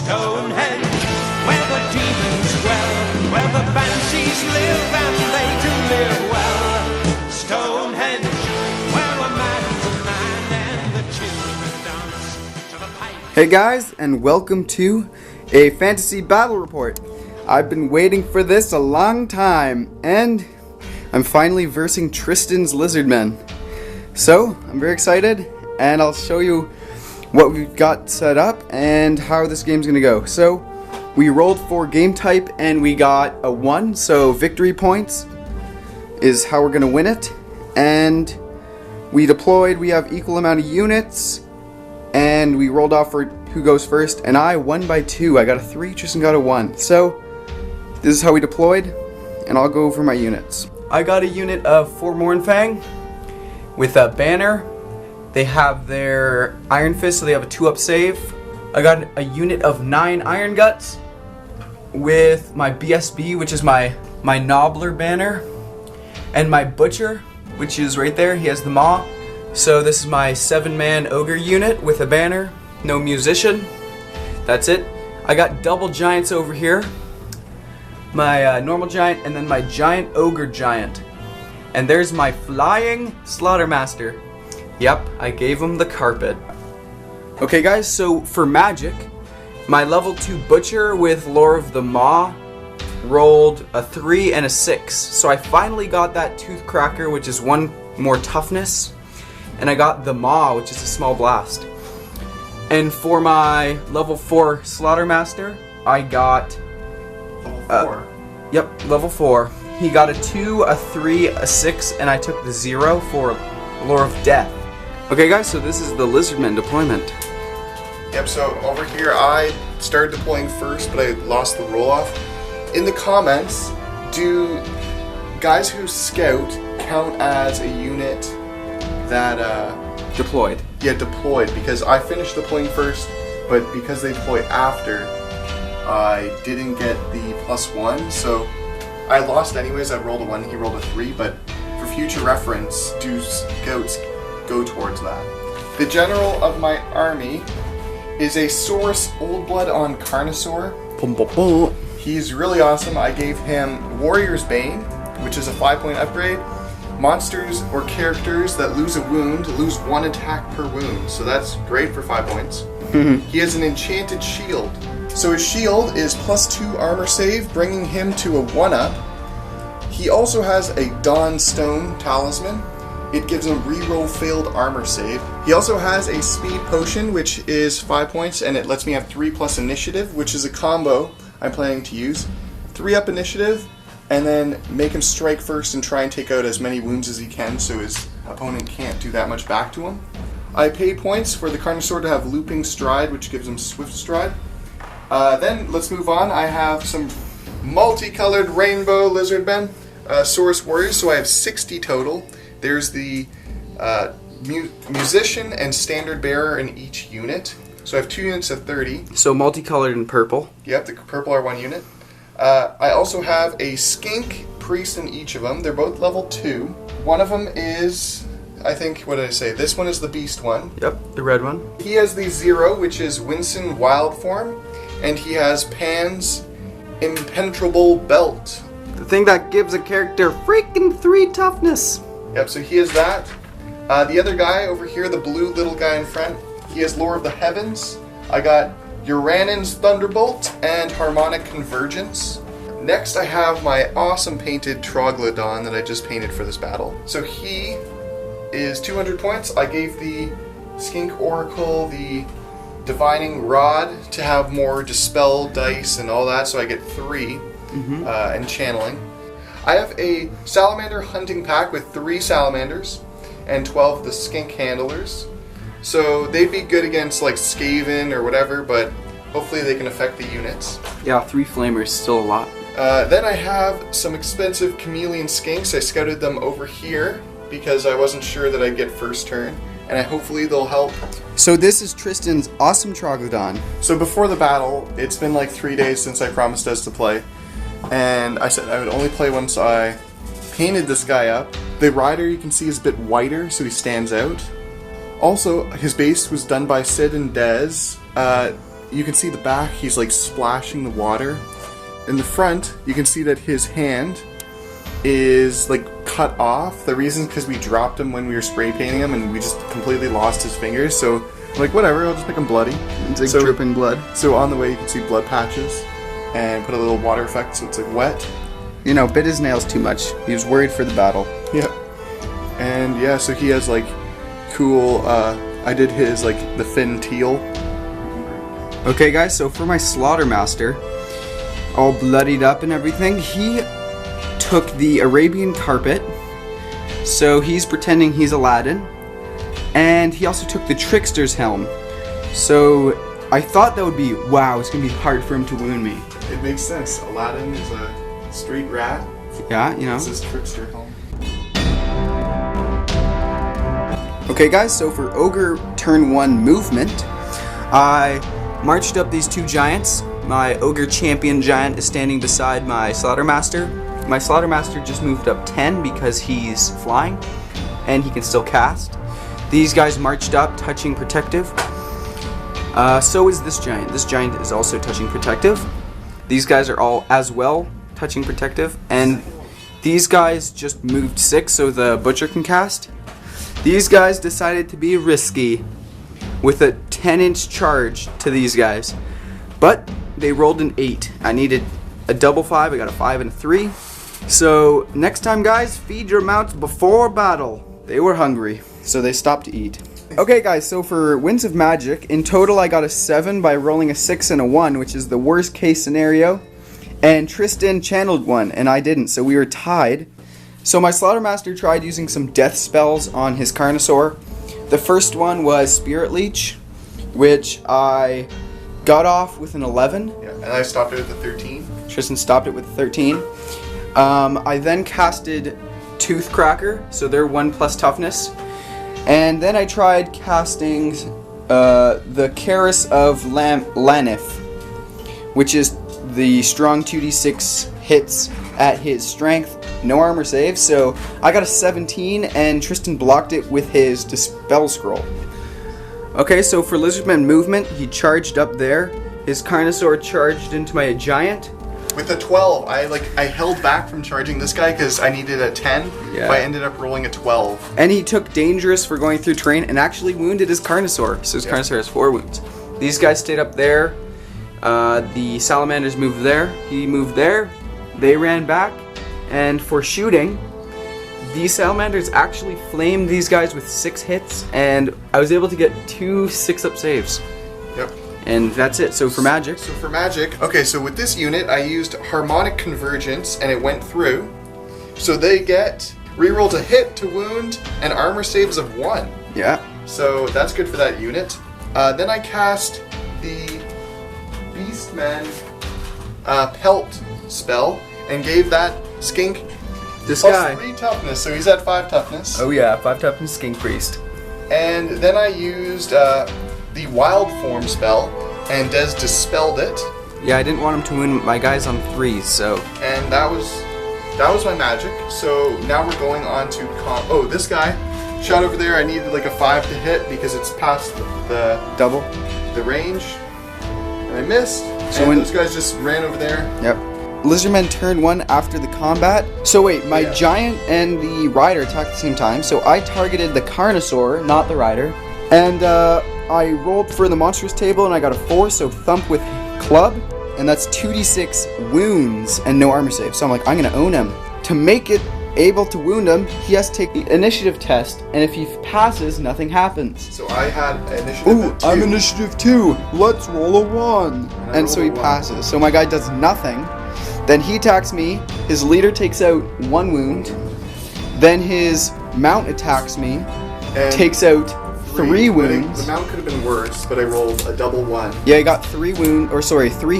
Stonehenge, where the demons dwell, where the banshees live and they do live well. Stonehenge, where a man's a man and the children dance to the pipe. Hey guys, and welcome to a fantasy battle report. I've been waiting for this a long time, and I'm finally versing Tristan's Lizardmen. So, I'm very excited, and I'll show you what we've got set up and how this game's gonna go. So, we rolled for game type and we got a 1, so victory points is how we're gonna win it. And we deployed, we have equal amount of units, and we rolled off for who goes first, and I won by 2. I got a 3, Tristan got a 1. So, this is how we deployed, and I'll go over my units. I got a unit of 4 Mornfang with a banner. They have their Iron Fist, so they have a 2-up save. I got a unit of 9 Iron Guts with my BSB, which is my Nobbler banner, and my Butcher, which is right there. He has the Maw. So this is my 7-man Ogre unit with a banner, no musician. That's it. I got double giants over here. My normal giant and then my giant Ogre giant. And there's my flying Slaughtermaster. Yep, I gave him the carpet. Okay guys, so for magic, my level 2 Butcher with Lore of the Maw rolled a 3 and a 6. So I finally got that Tooth Cracker, which is 1 more toughness. And I got the Maw, which is a small blast. And for my level 4 Slaughtermaster, I got... Level 4? Yep, level 4. He got a 2, a 3, a 6, and I took the 0 for Lore of Death. Okay guys, so this is the Lizardmen deployment. Yep, so over here I started deploying first, but I lost the roll-off. In the comments, do guys who scout count as a unit that, Deployed. Yeah, deployed, because I finished deploying first, but because they deploy after, I didn't get the +1, so I lost anyways. I rolled a 1, he rolled a 3, but for future reference, do scouts go towards that. The general of my army is a Saurus Old Blood on Carnosaur. He's really awesome. I gave him Warrior's Bane, which is a 5-point upgrade. Monsters or characters that lose a wound lose 1 attack per wound, so that's great for 5 points. He has an enchanted shield. So his shield is +2 armor save, bringing him to a 1-up. He also has a Dawn Stone talisman. It gives him reroll failed armor save. He also has a speed potion, which is 5 points, and it lets me have 3+ initiative, which is a combo I'm planning to use. 3-up initiative, and then make him strike first and try and take out as many wounds as he can so his opponent can't do that much back to him. I paid points for the Carnosaur to have looping stride, which gives him swift stride. Then let's move on. I have some multicolored rainbow Lizardmen, Saurus Warriors, so I have 60 total. There's the musician and standard bearer in each unit. So I have 2 units of 30. So multicolored and purple. Yep, the purple are 1 unit. I also have a skink priest in each of them. They're both level 2. One of them is, I think, what did I say? This one is the beast one. Yep, the red one. He has the 0, which is Winston Wild Form, and he has Pan's Impenetrable Belt. The thing that gives a character freaking 3 toughness. Yep, so he has that. The other guy over here, the blue little guy in front, he has Lore of the Heavens. I got Uranan's Thunderbolt and Harmonic Convergence. Next I have my awesome painted Troglodon that I just painted for this battle. So he is 200 points. I gave the Skink Oracle the Divining Rod to have more Dispel dice and all that, so I get 3 and Channeling. I have a Salamander Hunting Pack with 3 Salamanders and 12 of the Skink Handlers. So they'd be good against like Skaven or whatever, but hopefully they can affect the units. Yeah, 3 Flamers, still a lot. Then I have some expensive Chameleon Skinks. I scouted them over here because I wasn't sure that I'd get first turn, and hopefully they'll help. So this is Tristan's awesome Troglodon. So before the battle, it's been like 3 days since I promised us to play, and I said I would only play once I painted this guy up. The rider you can see is a bit whiter, so he stands out. Also, his base was done by Sid and Dez. you can see the back, he's like splashing the water. In the front, you can see that his hand is like cut off. The reason is because we dropped him when we were spray painting him and we just completely lost his fingers. So I'm like, whatever, I'll just make him bloody. It's like dripping blood. So on the way you can see blood patches and put a little water effect so it's like wet. You know, bit his nails too much. He was worried for the battle. Yeah. And yeah, so he has like cool, I did his like the fin teal. Okay guys, so for my Slaughtermaster, all bloodied up and everything, he took the Arabian carpet, so he's pretending he's Aladdin, and he also took the Trickster's helm. So I thought that would be, wow, it's gonna be hard for him to wound me. It makes sense. Aladdin is a street rat. Yeah, you know. This is Trickster helm. Okay guys, so for Ogre turn 1 movement, I marched up these two giants. My Ogre champion giant is standing beside my Slaughtermaster. My Slaughtermaster just moved up 10 because he's flying and he can still cast. These guys marched up, touching protective. So is this giant. This giant is also touching protective. These guys are all as well touching protective. And these guys just moved 6 so the Butcher can cast. These guys decided to be risky with a 10-inch charge to these guys. But they rolled an 8. I needed a double 5. I got a 5 and a 3. So next time guys, feed your mounts before battle. They were hungry, so they stopped to eat. Okay guys, so for Winds of Magic, in total I got a 7 by rolling a 6 and a 1, which is the worst case scenario. And Tristan channeled 1 and I didn't, so we were tied. So my Slaughtermaster tried using some death spells on his Carnosaur. The first one was Spirit Leech, which I got off with an 11. Yeah, and I stopped it at the 13. Tristan stopped it with 13. I then casted Toothcracker, so they're 1+ toughness. And then I tried casting the Karis of Lanif, which is the strong 2d6 hits at his strength, no armor save. So I got a 17 and Tristan blocked it with his Dispel Scroll. Okay, so for Lizardmen movement, he charged up there. His Carnosaur charged into my giant. With the 12, I held back from charging this guy because I needed a 10. Yeah. But I ended up rolling a 12. And he took Dangerous for going through terrain and actually wounded his Carnosaur. So his Carnosaur has 4 wounds. These guys stayed up there. The Salamanders moved there. He moved there. They ran back. And for shooting, these Salamanders actually flamed these guys with 6 hits. And I was able to get 2 6-up saves. Yep. And that's it. So for magic. So for magic, okay, so with this unit, I used Harmonic Convergence, and it went through. So they get reroll to hit, to wound, and armor saves of 1. Yeah. So that's good for that unit. Then I cast the Beastman Pelt spell, and gave that skink This plus guy. 3 toughness, so he's at 5 toughness. Oh yeah, 5 toughness Skink Priest. And then I used the Wild Form spell, and Des dispelled it. Yeah, I didn't want him to wound my guys on 3s, so. And that was my magic. So now we're going on to oh, this guy shot over there. I needed like a 5 to hit because it's past the Double. the range, and I missed. So And when those guys just ran over there. Yep. Lizardmen turn 1 after the combat. So wait, my Yeah. giant and the rider attacked at the same time. So I targeted the Carnosaur, not the rider. And I rolled for the monstrous table and I got a 4, so thump with club. And that's 2d6 wounds and no armor save. So I'm like, I'm gonna own him. To make it able to wound him, he has to take the initiative test. And if he passes, nothing happens. So I had initiative. Ooh, at 2. I'm initiative 2. Let's roll a 1. I And so he rolled a 1. passes. So my guy does nothing. Then he attacks me. His leader takes out 1 wound. Then his mount attacks me. And Takes out 3 wounds. The mount could have been worse, but I rolled a double 1. Yeah, he got 3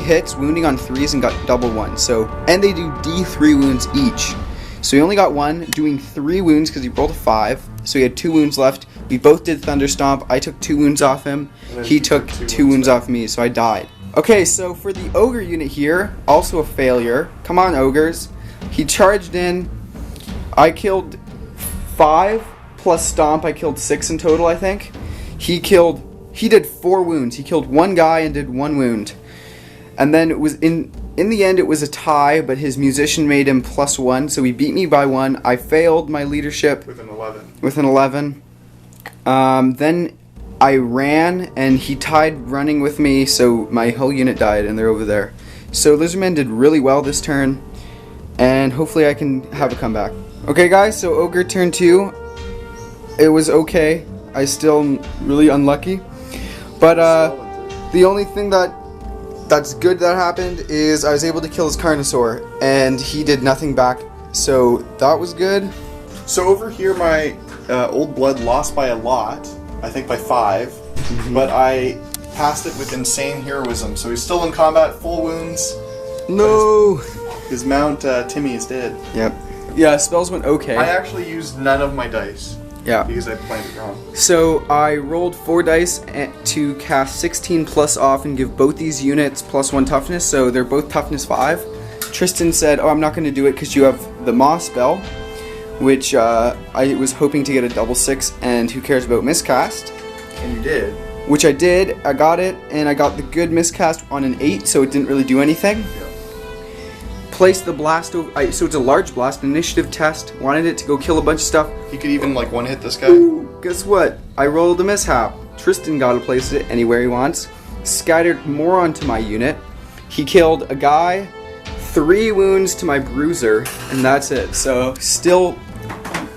hits, wounding on 3s, and got double 1. So, and they do D3 wounds each. So he only got 1, doing 3 wounds because he rolled a 5. So he had 2 wounds left. We both did Thunder Stomp. I took 2 wounds off him. And then He took 2 wounds off me, so I died. Okay, so for the Ogre unit here, also a failure. Come on, Ogres. He charged in. I killed 5 plus Stomp. I killed 6 in total, I think. He killed he did 4 wounds. He killed one guy and did 1 wound. And then it was in the end it was a tie, but his musician made him +1, so he beat me by 1. I failed my leadership with an 11. With an 11. Then I ran and he tied running with me, so my whole unit died and they're over there. So Lizardmen did really well this turn, and hopefully I can have a comeback. Okay guys, so Ogre turn 2. It was okay. I still really unlucky. But the only thing that's good that happened is I was able to kill his Carnosaur, and he did nothing back, so that was good. So over here, my Old Blood lost by a lot, I think by 5, but I passed it with insane heroism, so he's still in combat, full wounds. No! His mount, Timmy, is dead. Yep. Yeah, spells went okay. I actually used none of my dice. Yeah. Because I planned it wrong. So I rolled 4 dice to cast 16 plus off and give both these units +1 toughness, so they're both toughness 5. Tristan said, oh, I'm not going to do it because you have the Maw spell, which I was hoping to get a double 6, and who cares about miscast? And you did. Which I did, I got it, and I got the good miscast on an 8, so it didn't really do anything. Yeah. Place the blast over, so it's a large blast, initiative test, wanted it to go kill a bunch of stuff. You could even like one hit this guy. Ooh, guess what? I rolled a mishap. Tristan got to place it anywhere he wants. Scattered more onto my unit. He killed a guy, 3 wounds to my bruiser, and that's it. So still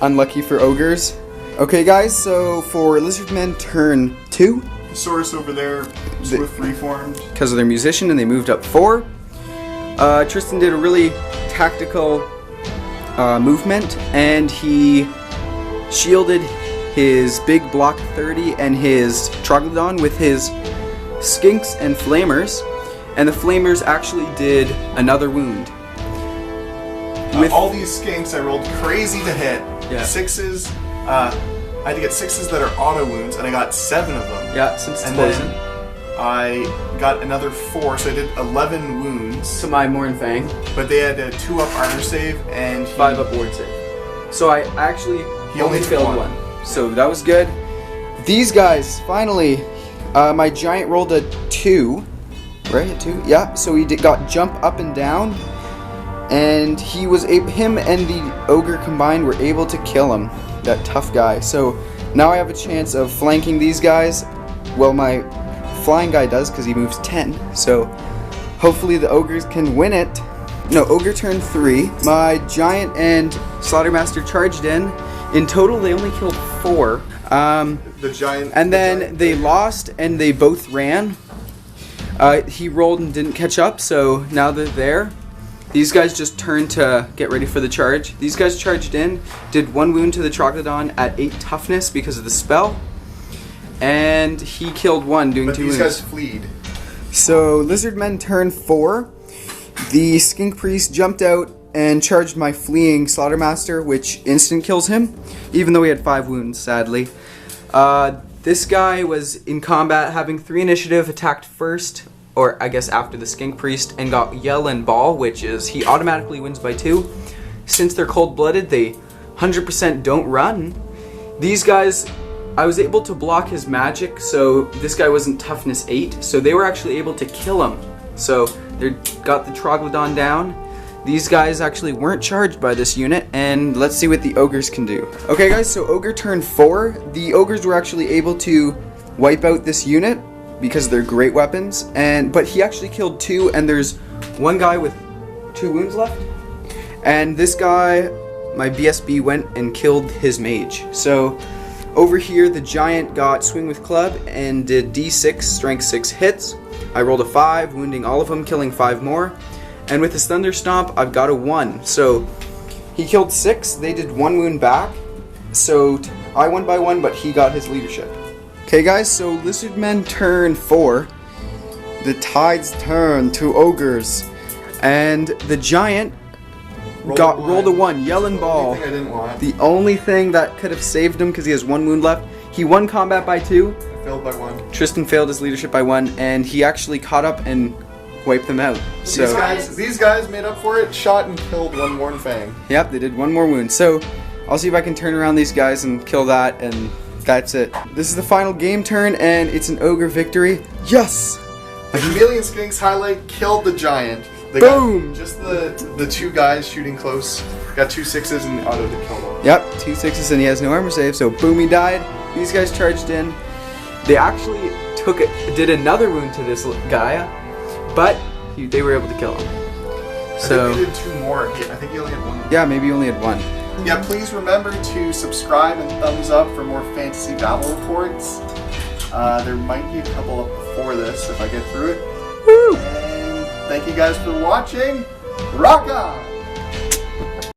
unlucky for ogres. Okay guys, so for Lizardmen turn 2. Saurus over there, Swift reformed. Because of their musician, and they moved up 4. Tristan did a really tactical movement, and he shielded his big block 30 and his Troglodon with his Skinks and Flamers, and the Flamers actually did another wound. With all these skinks, I rolled crazy to hit. Yeah. 6s. I had to get 6s that are auto wounds, and I got 7 of them. Yeah, since it's and poison. then I got another 4, so I did 11 wounds. To my Morn Fang. But they had a 2-up armor save and 5-up ward save. So I actually He only failed one. So that was good. These guys, finally, my giant rolled a 2. Right, a 2? Yeah, so he got jump up and down. And he was him and the ogre combined were able to kill him. That tough guy. So now I have a chance of flanking these guys. Well, my flying guy does because he moves 10. So hopefully the ogres can win it. No, ogre turn 3. My giant and Slaughtermaster charged in. In total, they only killed 4. The giant. And then they lost and they both ran. He rolled and didn't catch up, so now they're there. These guys just turned to get ready for the charge. These guys charged in, did 1 wound to the Troglodon at 8 toughness because of the spell. And he killed 1 doing 2 wounds. These guys fleed. So Lizardmen turn 4. The Skink Priest jumped out and charged my fleeing Slaughtermaster, which instant kills him, even though he had 5 wounds, sadly. This guy was in combat, having 3 initiative, attacked first, or I guess after the Skink Priest, and got Yell and Ball, which is he automatically wins by 2. Since they're cold-blooded, they 100% don't run. These guys, I was able to block his magic, so this guy wasn't toughness 8, so they were actually able to kill him. So they got the Troglodon down. These guys actually weren't charged by this unit, and let's see what the ogres can do. Okay guys, so ogre turn 4. The ogres were actually able to wipe out this unit because they're great weapons, but he actually killed 2, and there's 1 guy with 2 wounds left. And this guy, my BSB went and killed his mage. So over here, the giant got swing with club and did D6 strength 6 hits. I rolled a 5, wounding all of them, killing 5 more. And with his thunder stomp, I've got a 1. So he killed 6. They did 1 wound back. So I won by 1, but he got his leadership. Okay, guys. So Lizardmen turn 4. The tides turn to ogres, and the giant rolled a 1. Yell and Ball. I didn't want. The only thing that could have saved him because he has 1 wound left. He won combat by 2. I failed by 1. Tristan failed his leadership by 1, and he actually caught up and wiped them out. So These guys made up for it, shot and killed 1 Morn Fang. yep, they did 1 more wound. So I'll see if I can turn around these guys and kill that and That's it. This is the final game turn, and it's an ogre victory. Yes! The Chameleon Skinks highlight killed the giant. They Boom! Got just the two guys shooting close. Got 2 6s and auto to kill them. Yep, 2 6s, and he has no armor save, so boom, he died. These guys charged in. They actually did another wound to this guy, but they were able to kill him. So I think they did 2 more. I think he only had 1. yeah, maybe he only had 1. Yeah, please remember to subscribe and thumbs up for more fantasy battle reports. There might be a couple up before this if I get through it. Woo! And thank you guys for watching. Rock on!